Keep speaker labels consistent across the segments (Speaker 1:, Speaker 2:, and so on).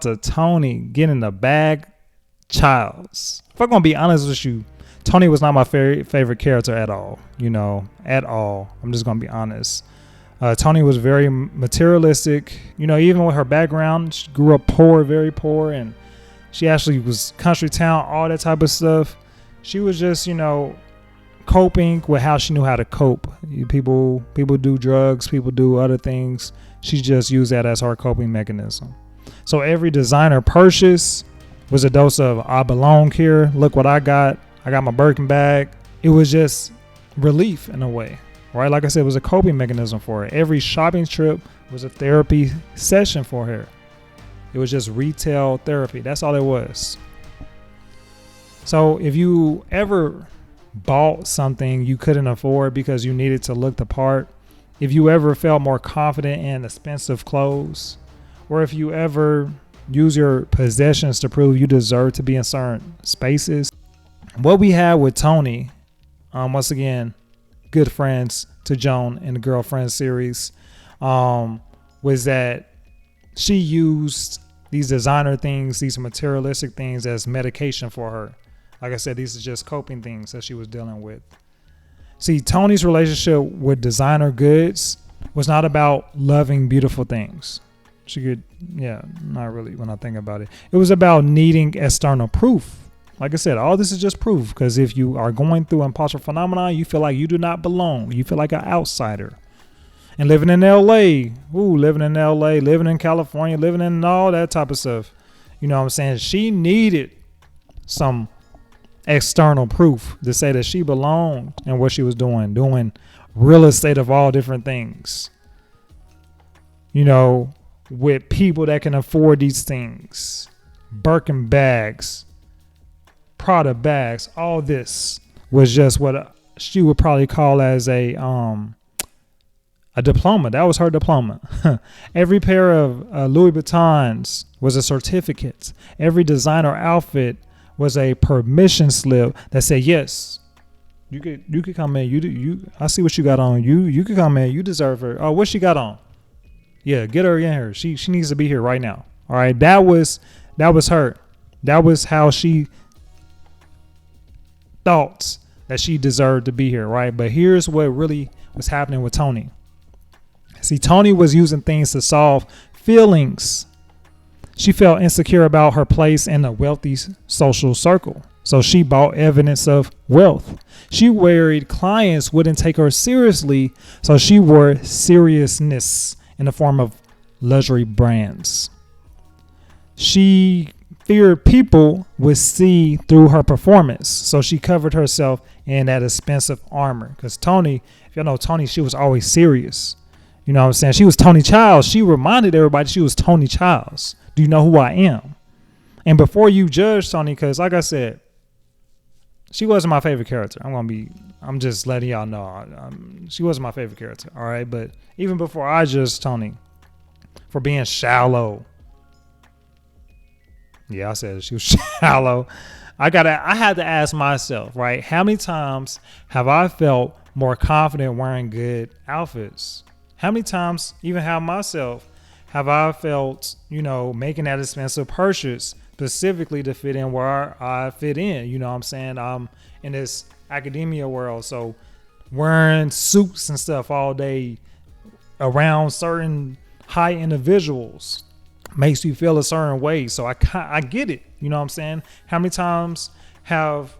Speaker 1: To Toni getting the bag, Childs. If I'm gonna be honest with you, Toni was not my favorite character at all. At all. I'm just gonna be honest. Toni was very materialistic. Even with her background, she grew up poor, very poor, and she actually was country town, all that type of stuff. She was just, coping with how she knew how to cope. People do drugs, people do other things. She just used that as her coping mechanism. So every designer purchase was a dose of I belong here. Look what I got. I got my Birkin bag. It was just relief in a way, right? Like I said, it was a coping mechanism for her. Every shopping trip was a therapy session for her. It was just retail therapy. That's all it was. So if you ever bought something you couldn't afford because you needed to look the part, if you ever felt more confident in expensive clothes, or if you ever use your possessions to prove you deserve to be in certain spaces, what we had with Toni, once again, good friends to Joan in the Girlfriend series, was that she used these designer things, these materialistic things as medication for her. Like I said, these are just coping things that she was dealing with. See, Toni's relationship with designer goods was not about loving beautiful things. Not really when I think about it. It was about needing external proof. Like I said, all this is just proof, because if you are going through imposter phenomenon, you feel like you do not belong. You feel like an outsider. And living in LA, living in California, living in all that type of stuff. You know what I'm saying? She needed some external proof to say that she belonged in what she was doing real estate of all different things. With people that can afford these things, Birkin bags, Prada bags, all this was just what she would probably call as a diploma. That was her diploma. Every pair of Louis Vuittons was a certificate. Every designer outfit was a permission slip that said, yes, you could come in. I see what you got on. You could come in. You deserve her. Oh, what she got on? Yeah, get her in here. She needs to be here right now. All right, that was her. That was how she thought that she deserved to be here, right? But here's what really was happening with Toni. See, Toni was using things to solve feelings. She felt insecure about her place in a wealthy social circle. So she bought evidence of wealth. She worried clients wouldn't take her seriously. So she wore seriousness in the form of luxury brands. She feared people would see through her performance. So she covered herself in that expensive armor. Because Toni, if you know Toni, she was always serious. You know what I'm saying? She was Toni Childs. She reminded everybody she was Toni Childs. Do you know who I am? And before you judge Toni, because like I said, she wasn't my favorite character. I'm just letting y'all know. She wasn't my favorite character. All right. But even before I judged Toni for being shallow. Yeah, I said she was shallow. I had to ask myself, right? How many times have I felt more confident wearing good outfits? How many times, even have I felt, making that expensive purchase specifically to fit in where I fit in? You know what I'm saying? I'm in this academia world, so wearing suits and stuff all day around certain high individuals makes you feel a certain way. So I get it. You know what I'm saying? How many times have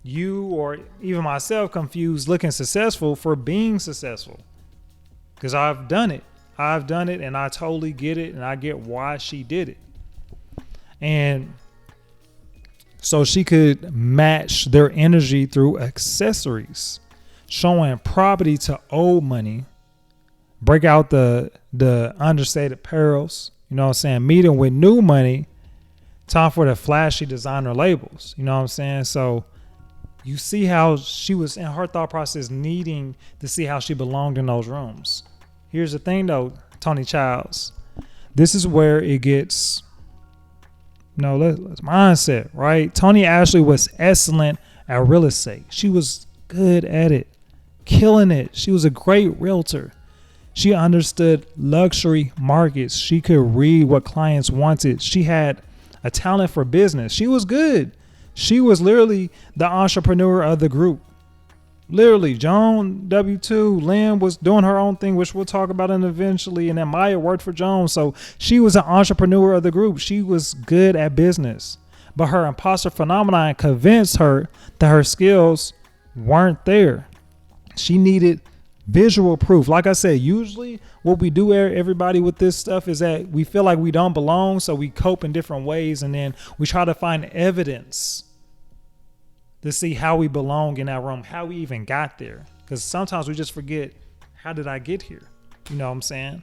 Speaker 1: you or even myself confused looking successful for being successful? Because I've done it and I totally get it, and I get why she did it. And so she could match their energy through accessories, showing property to old money, break out the understated pearls, you know what I'm saying, meeting with new money, time for the flashy designer labels, you know what I'm saying? So you see how she was in her thought process needing to see how she belonged in those rooms. Here's the thing though, Toni Childs, this is where it gets, let's mindset, right? Toni actually was excellent at real estate. She was good at it, killing it. She was a great realtor. She understood luxury markets. She could read what clients wanted. She had a talent for business. She was good. She was literally the entrepreneur of the group. Literally, Joan W2, Lynn was doing her own thing, which we'll talk about eventually. And then Maya worked for Joan. So she was an entrepreneur of the group. She was good at business. But her imposter phenomenon convinced her that her skills weren't there. She needed visual proof. Like I said, usually what we do, everybody, with this stuff is that we feel like we don't belong. So we cope in different ways. And then we try to find evidence to see how we belong in that room, how we even got there. Because sometimes we just forget, how did I get here? You know what I'm saying?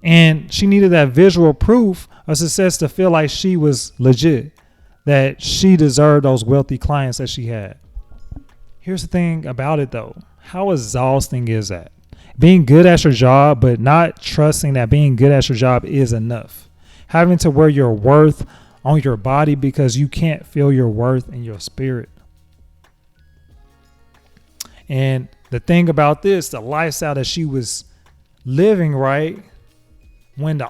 Speaker 1: And she needed that visual proof of success to feel like she was legit, that she deserved those wealthy clients that she had. Here's the thing about it though. How exhausting is that? Being good at your job, but not trusting that being good at your job is enough. Having to wear your worth on your body because you can't feel your worth in your spirit. And the thing about this, the lifestyle that she was living, right, when the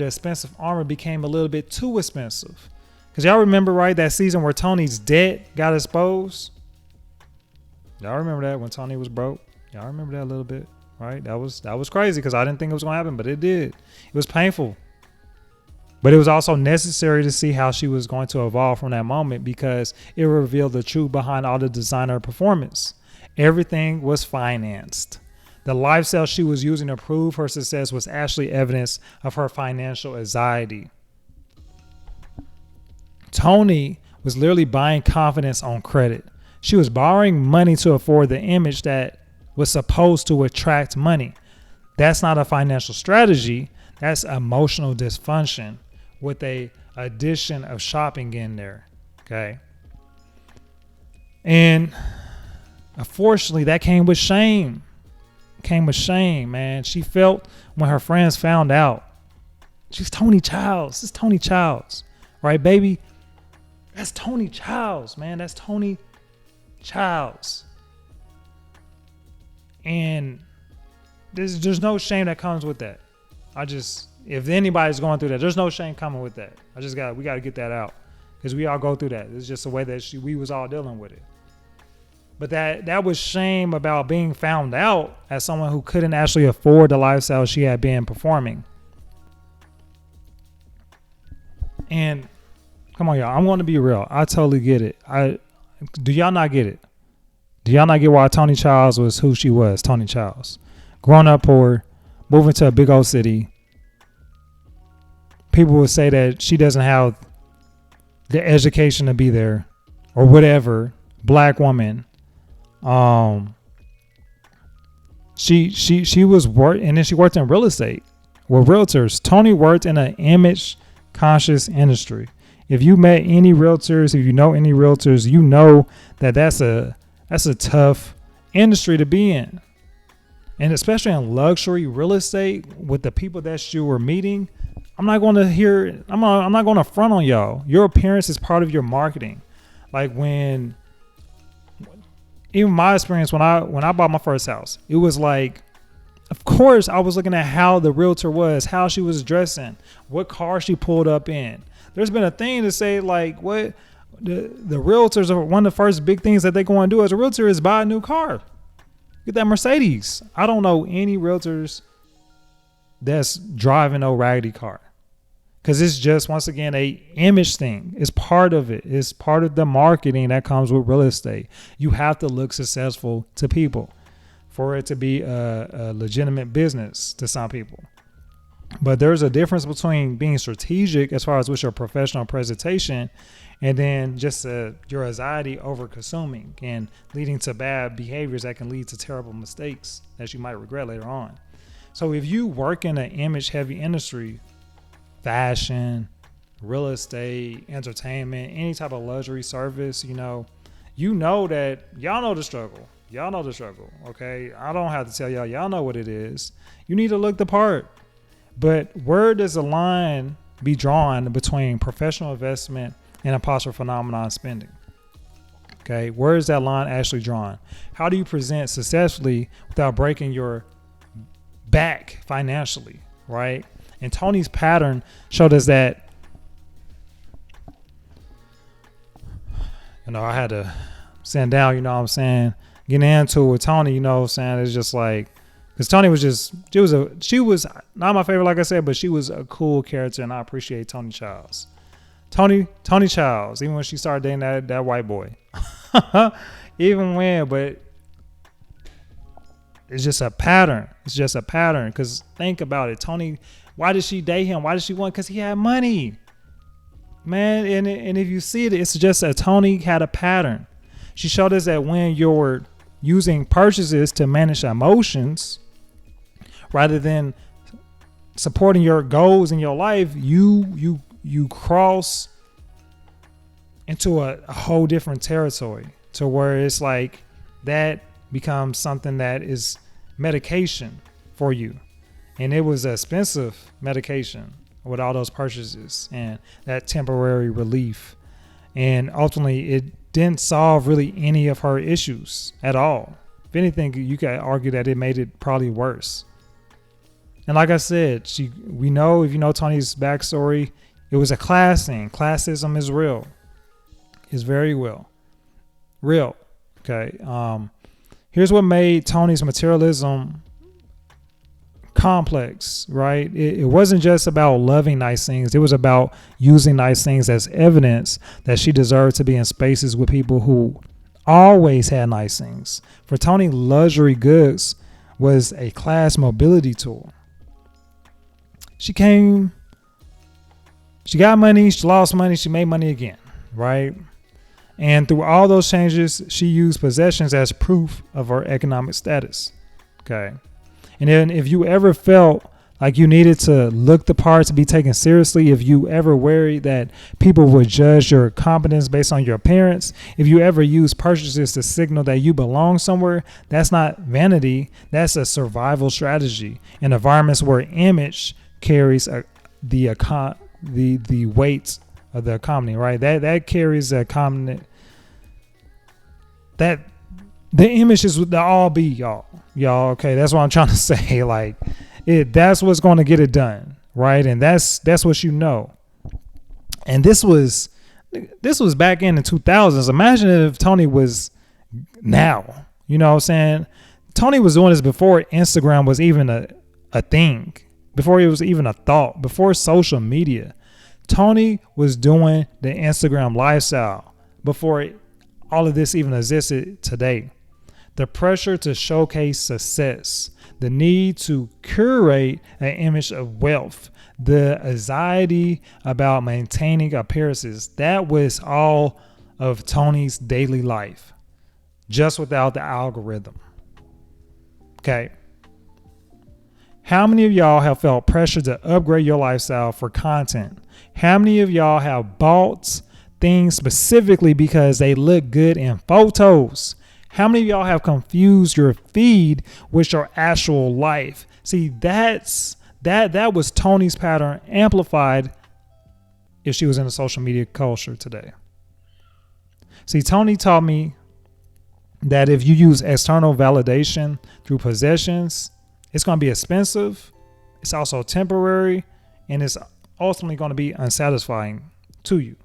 Speaker 1: expensive armor became a little bit too expensive. Because y'all remember, right, that season where Tony's debt got exposed? Y'all remember that when Toni was broke? Y'all remember that a little bit, right? That was crazy because I didn't think it was going to happen, but it did. It was painful. But it was also necessary to see how she was going to evolve from that moment because it revealed the truth behind all the designer performance. Everything was financed. The lifestyle she was using to prove her success was actually evidence of her financial anxiety. Toni was literally buying confidence on credit. She was borrowing money to afford the image that was supposed to attract money. That's not a financial strategy. That's emotional dysfunction with a addition of shopping in there. Okay. And unfortunately, that came with shame. Man. She felt when her friends found out. She's Toni Childs. This is Toni Childs. Right, baby? That's Toni Childs, man. That's Toni Childs. And there's no shame that comes with that. If anybody's going through that, there's no shame coming with that. We got to get that out because we all go through that. It's just the way that we was all dealing with it. But that was shame about being found out as someone who couldn't actually afford the lifestyle she had been performing. And come on, y'all. I'm going to be real. I totally get it. Do y'all not get it? Do y'all not get why Toni Childs was who she was? Toni Childs. Growing up poor, moving to a big old city. People would say that she doesn't have the education to be there or whatever. Black woman. She was and then she worked in real estate with realtors. Toni worked in an image conscious industry. If you met any realtors, if you know any realtors, you know that that's a tough industry to be in. And especially in luxury real estate with the people that you were meeting, I'm not going to front on y'all. Your appearance is part of your marketing. Like even my experience when I bought my first house, it was like, of course, I was looking at how the realtor was, how she was dressing, what car she pulled up in. There's been a thing to say like what the realtors are one of the first big things that they go and do as a realtor is buy a new car. Get that Mercedes. I don't know any realtors that's driving no raggedy car. Because it's just, once again, a image thing. It's part of it. It's part of the marketing that comes with real estate. You have to look successful to people for it to be a legitimate business to some people. But there's a difference between being strategic as far as with your professional presentation and then just your anxiety over consuming and leading to bad behaviors that can lead to terrible mistakes that you might regret later on. So if you work in an image heavy industry, fashion, real estate, entertainment, any type of luxury service, you know that y'all know the struggle. Y'all know the struggle, okay? I don't have to tell y'all. Y'all know what it is. You need to look the part. But where does the line be drawn between professional investment and imposter phenomenon spending? Okay, where is that line actually drawn? How do you present successfully without breaking your back financially, right? And Toni's pattern showed us that, I had to sit down, what I'm saying, getting into it with Toni, what I'm saying, it's just like, because Toni was she was not my favorite, like I said, but she was a cool character, and I appreciate Toni Childs. Toni Childs, even when she started dating that white boy. But it's just a pattern. Because think about it. Toni, why did she date him? Why did she want? Because he had money. Man, and if you see it, it's just that Toni had a pattern. She showed us that when you're using purchases to manage emotions, rather than supporting your goals in your life, you cross into a whole different territory, to where it's like that becomes something that is medication for you. And it was expensive medication with all those purchases and that temporary relief. And ultimately, it didn't solve really any of her issues at all. If anything, you could argue that it made it probably worse. And like I said, we know, if you know Toni's backstory, it was a class thing. Classism is real. It's very real. Okay. Here's what made Toni's materialism complex, right? It wasn't just about loving nice things. It was about using nice things as evidence that she deserved to be in spaces with people who always had nice things. For Toni, luxury goods was a class mobility tool. She got money, she lost money, she made money again, right? And through all those changes, she used possessions as proof of her economic status. Okay. And then if you ever felt like you needed to look the part to be taken seriously, if you ever worried that people would judge your competence based on your appearance, if you ever used purchases to signal that you belong somewhere, that's not vanity. That's a survival strategy in environments where image carries the weight of the economy, right? That carries the economy. That the image is the all be y'all. Okay, that's what I'm trying to say. Like, that's what's going to get it done, right? And that's what you know. And this was back in the 2000s. Imagine if Toni was now. You know what I'm saying? Toni was doing this before Instagram was even a thing, before it was even a thought, before social media. Toni was doing the Instagram lifestyle before all of this even existed today. The pressure to showcase success, the need to curate an image of wealth, the anxiety about maintaining appearances, that was all of Toni's daily life, just without the algorithm. Okay. How many of y'all have felt pressure to upgrade your lifestyle for content? How many of y'all have bought things specifically because they look good in photos? How many of y'all have confused your feed with your actual life? See, that was Toni's pattern amplified if she was in the social media culture today. See, Toni taught me that if you use external validation through possessions, it's going to be expensive, it's also temporary, and it's ultimately going to be unsatisfying to you.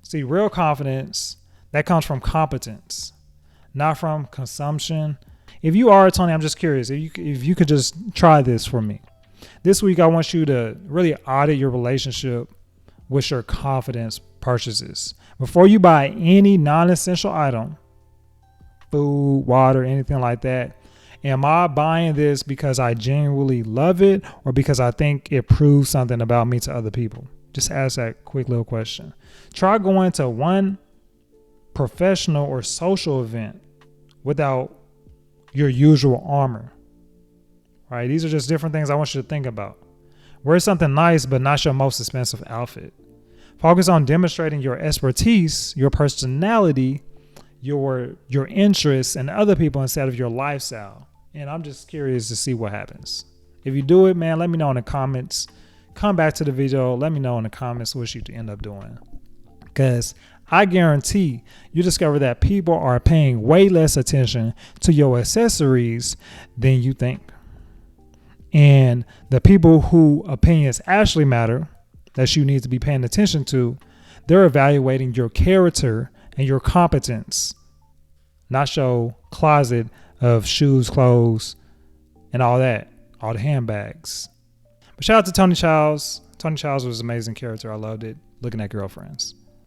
Speaker 1: See, real confidence, that comes from competence, not from consumption. If you are, Toni, I'm just curious, if you could just try this for me. This week, I want you to really audit your relationship with your confidence purchases. Before you buy any non-essential item, food, water, anything like that, am I buying this because I genuinely love it or because I think it proves something about me to other people? Just ask that quick little question. Try going to one professional or social event without your usual armor. Right? These are just different things I want you to think about. Wear something nice, but not your most expensive outfit. Focus on demonstrating your expertise, your personality, your interests, and other people instead of your lifestyle. And I'm just curious to see what happens. If you do it, man, let me know in the comments. Come back to the video. Let me know in the comments what you end up doing. Because I guarantee you discover that people are paying way less attention to your accessories than you think. And the people who opinions actually matter, that you need to be paying attention to, they're evaluating your character and your competence, not your closet of shoes, clothes, and all that, all the handbags. But shout out to Toni Childs. Toni Childs was an amazing character. I loved it. Looking at Girlfriends.